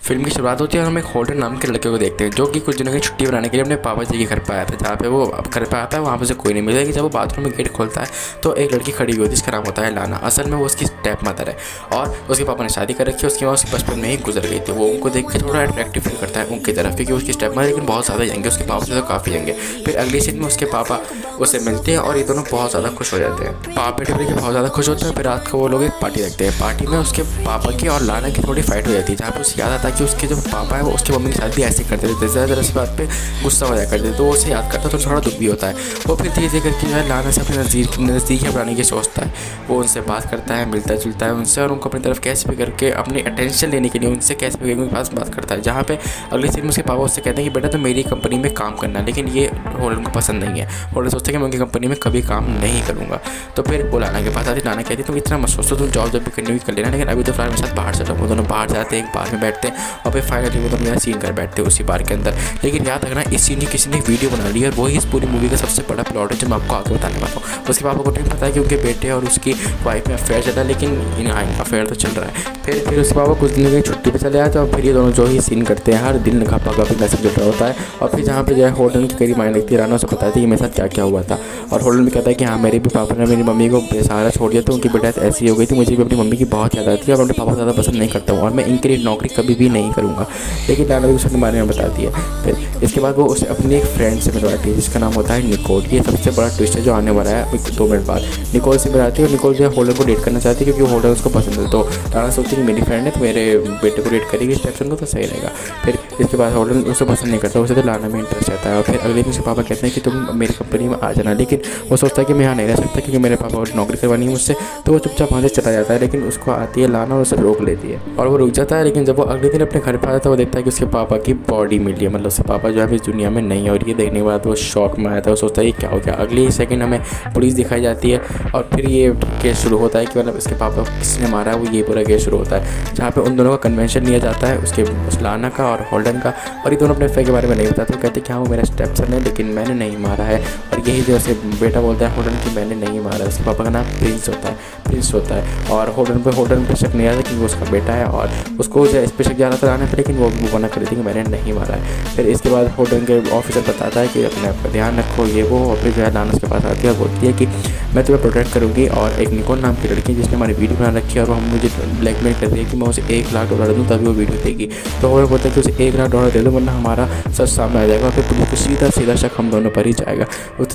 Film की शुरुआत होती है और हम एक होल्डन नाम के लड़के को देखते हैं जो कि कुछ दिनों की छुट्टी बनाने के लिए अपने पापा जी के घर पर आया था। जहाँ पे वो घर पर आता है वहाँ पे से कोई नहीं मिलता। कि जब वो बाथरूम में गेट खोलता है तो एक लड़की खड़ी हुई होती है जिसका नाम होता है लाना। असल में वो उसकी स्टेप मदर है और उसके पापा ने शादी कर रखी है। उसकी माँ उसके बचपन में ही गुजर गई थी। वो उनको देख के थोड़ा अट्रैक्टिव फील करता है उनकी तरफ, क्योंकि उसकी स्टेप मदर लेकिन बहुत ज़्यादा यंग है, उसके पापा से तो काफ़ी यंग है। फिर अगली सीन में उसके पापा उससे मिलते हैं और ये दोनों बहुत ज़्यादा खुश हो जाते हैं। पापा बेटे के बहुत ज़्यादा खुश होते हैं। फिर रात को वो लोग एक पार्टी रखते हैं। पार्टी में उसके पापा की और लाना की थोड़ी फाइट हो जाती है, जहाँ पे उसे याद आता है कि उसके जो पापा है वो उसके मम्मी के साथ भी ऐसे करते थे। ज़्यादा इस बात पे गुस्सा हो जाया करते तो वो उसे याद करता तो थोड़ा दुख भी होता है। वो फिर धीरे धीरे करके जो है लाना से अपने नज़दीक बनाने की सोचता है। वो उनसे बात करता है, मिलता जुलता है उनसे और उनको अपनी तरफ कैसे भी करके अपनी अटेंशन लेने के लिए उनसे कैसे भी करके उनके पास बात करता है। जहाँ पे अगले सीन में उसके पापा उससे कहते हैं कि बेटा तो मेरी कंपनी में काम करना, लेकिन ये होल्डन को पसंद नहीं है। होल्डन सोचते हैं कि मैं उनकी कंपनी में कभी काम नहीं करूँगा। तो फिर वो लाना के पास आती। लाना कहती तुम इतना मत सोचो, तुम जॉब जब भी करनी हुई कर लेना, लेकिन अभी तो फिलहाल मेरे साथ बाहर चलो। वो दोनों बाहर जाते हैं, एक बार में बैठते हैं और फिर फाइनली वो दोनों सीन कर बैठते हैं उसी बार के अंदर। लेकिन याद रखना इस सीन की किसी ने वीडियो बना ली है और वही इस पूरी मूवी का सबसे बड़ा प्लॉट है जो मैं आपको आगे बताने वाला हूँ। उसके पापा को नहीं पता है कि उनके बेटे और उसकी वाइफ में अफेयर चल रहा है, लेकिन इनका अफेयर तो चल रहा है। फिर उसके पापा कुछ दिन की छुट्टी पे चले आते हैं और फिर ये दोनों जो ही सीन करते हैं हर दिन घपा घपी मैसेज चल रहा होता है। और फिर जहाँ पे जो है होल्डन की करीब आने लगती है, राना उसे बताती है कि मेरे साथ क्या क्या हुआ था। और होल्डन भी कहता है कि हाँ मेरे भी पापा ने मेरी मम्मी को बेसहारा छोड़ दिया, तो उनकी बेटा ऐसी हो गई थी। मुझे भी अपनी मम्मी की बहुत याद आती है और अपने पापा ज़्यादा पसंद नहीं करता हूँ और मैं इनके लिए नौकरी कभी भी नहीं करूँगा। लेकिन लाना भी उसके बारे में बताती है। फिर इसके बाद वो उसे अपनी एक फ्रेंड से मिलवाती है जिसका नाम होता है निकोल। ये सबसे बड़ा ट्विस्ट है जो आने वाला है 2 मिनट बाद। निकोल से मिलाती है और निकोल जो है होल्डन को डेट करना चाहती है क्योंकि होल्डन उसको पसंद है। तो लाना सोचती है कि मेरी फ्रेंड है तो मेरे बेटे को डेट करेगी इस एक्शन को तो सही रहेगा। फिर इसके बाद होल्डन उसे पसंद नहीं करता, उसे तो लाना में इंटरेस्ट आता है। और फिर अगले दिन उसके पापा कहते हैं कि तुम मेरी कंपनी में आ जाना, लेकिन वो सोचता है कि मैं यहाँ नहीं रह सकता क्योंकि मेरे पापा को नौकरी करवानी है मुझसे। तो वो चुपचाप वहाँ से चला जाता है, लेकिन उसको आती है लाना और उसे रोक लेती है और वो रुक जाता है। लेकिन जब वो अगले दिन अपने घर पर आता है वो देखता है कि उसके पापा की बॉडी मिली है, मतलब उसके पापा जो है इस दुनिया में नहीं है। और ये देखने के बाद वो शॉक में आया था, वो सोचता है कि क्या हो गया। अगले ही सेकंड हमें पुलिस दिखाई जाती है और फिर ये केस शुरू होता है कि मतलब इसके पापा को किसने मारा है, वो ये पूरा केस शुरू होता है। जहाँ पे उन दोनों का कन्वेंशन लिया जाता है, उसके लाना का और होल्डन का। और ये दोनों अपने अफेयर के बारे में नहीं बताते, तो कहते हैं कि हाँ वो मेरा स्टेपसन है लेकिन मैंने नहीं मारा है। और यही जो उसके बेटा बोलता है होल्डन कि मैंने नहीं मारा। उसके पापा का नाम प्रिंस होता है और होल्डन पे शक नहीं आता कि वो उसका बेटा है और उसको जो इस पर शक ज़्यादा तर आने पर, लेकिन वो मना कर देती कि मैंने नहीं मारा है। फिर इसके बाद होल्डन के ऑफिसर बताता है कि अपने आप का ध्यान रखो ये वो। और फिर जो है लाना उसके पास आती है और बोलती है कि मैं तुम्हें प्रोटेक्ट करूँगी। और एक निकोल नाम की लड़की जिसने हमारी वीडियो बना रखी है और वो मुझे ब्लैकमेल कर रही है कि मैं उसे $1,00,000 दूँ तभी वो वीडियो देगी। तो होल्डन बोलता है कि उसे $1,00,000 दे दो वरना हमारा सच सामने आ जाएगा। फिर पुलिस को सीधा शक हम दोनों पर ही जाएगा।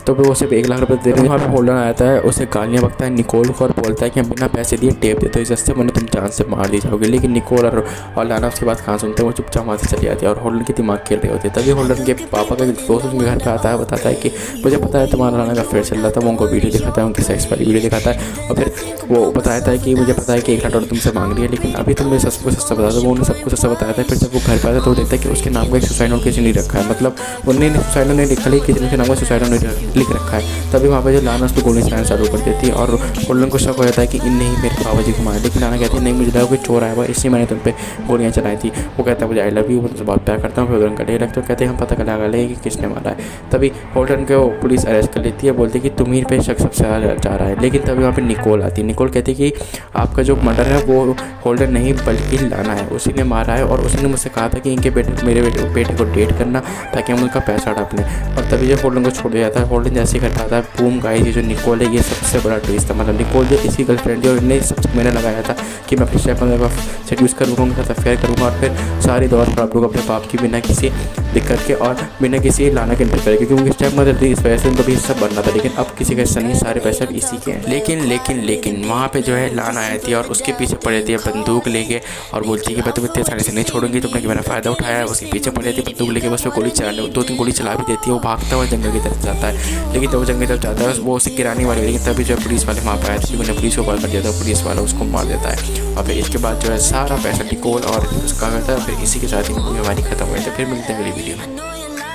तो वो सिर्फ $1,00,000 दे रहे हैं। वहाँ पर होल्डन आता है, उसे गालियाँ बकता है निकोल को और बोलता है कि हम बिना पैसे दिए टेप देते हो, इससे मैंने तुम जान से मार दी जाओगे। लेकिन निकोल और लाना उसके बाद कहाँ सुनते हैं, वो चुपचाप वहाँ से चली जाती है और होल्डन की दिमाग खेल रही होती है। तभी होल्डन के पापा का दोस्त उनके घर पे आता है, बताता है कि मुझे पता है तुम्हारा लाना का अफेयर चल रहा था। वो उनको वीडियो दिखाता है, उनकी सेक्स वाली वीडियो दिखाता है और फिर वो बताता है कि मुझे पता है कि $1,00,000 तुमसे मांग रही है, लेकिन अभी तुम मेरे सबको सस्ता बता दो। वो उन्हें सबको सस्ता बताया था। फिर जब वो घर पर आता है तो वो देखता है कि उसके नाम का एक सुसाइड नोट किसी ने रखा है, मतलब उन्होंने सुसाइड नोट नहीं लिखा लेकिन किसी के नाम का सुसाइड नोट लिख रखा है। तभी वहाँ पर जो लाना उसको गोली चलाना चालू कर देती है और होल्डन को शक हो जाता है कि इनने ही मेरे पापा जी को मारा। लेकिन लाना कहती है नहीं, मुझे लगा कोई चोर आया हुआ इसलिए मैंने तुम पे गोलियाँ चलाई थी। वो कहता है मुझे आई लव यू, मुझे बहुत प्यार करता हूँ। फिर होल्डन गले लगते कहते हैं हम पता लगा ले कि किसने मारा है। तभी होल्डन को पुलिस अरेस्ट कर लेती है, बोलती है कि तुम ही पे शक सबसे ज़्यादा जा रहा है। लेकिन तभी वहाँ पर निकोल आती है। निकोल कहती है कि आपका जो मर्डर है वो होल्डन नहीं बल्कि लाना है, उसी ने मारा है। और उसने मुझसे कहा था कि इनके मेरे बेटे को डेट करना ताकि हम उनका पैसा हड़प लें। और तभी जो होल्डन को छोड़ दिया जाता है। होल्डन जैसे ही घर पाता है बूम गाइस, ये जो निकोल है ये सबसे बड़ा ट्विस्ट था। मतलब निकोल जो इसकी गर्लफ्रेंड थी और इन्हें सबसे मैंने लगाया था कि मैं अपने स्टेप मदर का सेड्यूस करूँगा, उनके साथ अफेयर करूँगा और फिर सारी दौर पर आप लोग अपने बाप की बिना किसी दिक्कत के और बिना किसी लाना के इंटरफेयर, क्योंकि उनकी स्टेप मदर थी इस वजह से उनको भी सब बनना था। लेकिन अब किसी का हिस्सा नहीं, सारे पैसे अब इसी के हैं। लेकिन वहाँ पे जो है लाना आई थी और उसके पीछे पड़ जाती है बंदूक लेके और बोलती है कि मैं तुम्हें इतने सारे से नहीं छोड़ूंगी, तुमने मेरा फ़ायदा उठाया है। उसके पीछे पड़ जाती है बंदूक लेके, बस पे गोली चलाने 2-3 गोली चला भी देती है। वो भागता हुआ जंगल की तरफ जाता है, लेकिन जब वो जंगल की तरफ जाता है वो उसे गिराने वाली, लेकिन तभी जो पुलिस वाले वहाँ पर आए थे, उन्होंने पुलिस को कॉल कर दिया था, पुलिस वाला उसको मार देता है। और फिर इसके बाद जो है सारा पैसा निकोल और उसका करता है। फिर इसी के साथ ही मूवी हमारी खत्म हो जाती है। फिर मिलते हैं अगली वीडियो में।